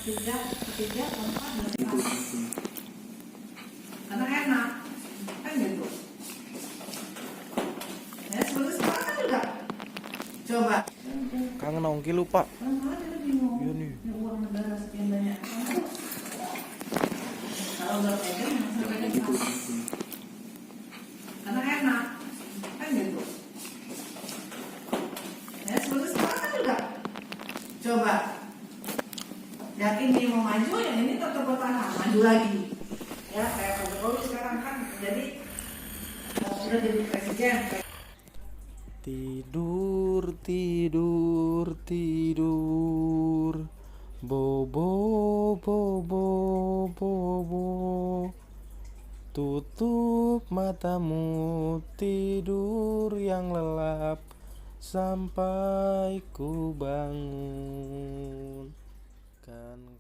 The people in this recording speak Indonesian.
ketiga, keempat, dan lima. Karena enak, kan gitu. Ya seperti sekarang kan juga. Coba. Kangen Ongki lupa. Kan bingung. Iya nih. Ini uang negara sekian banyak. Kalau udah pegang, sampai depan. Karena enak, kan gitu. Ya seperti sekarang kan juga. Coba. Yakin dia mau maju, yang ini tetap bertahan, maju lagi. Ya kayak Pak Jokowi sekarang kan jadi sudah jadi presiden. Tidur, tidur, tidur. Bobo, bobo, bobo. Tutup matamu, tidur yang lelap sampai ku bangun. Kan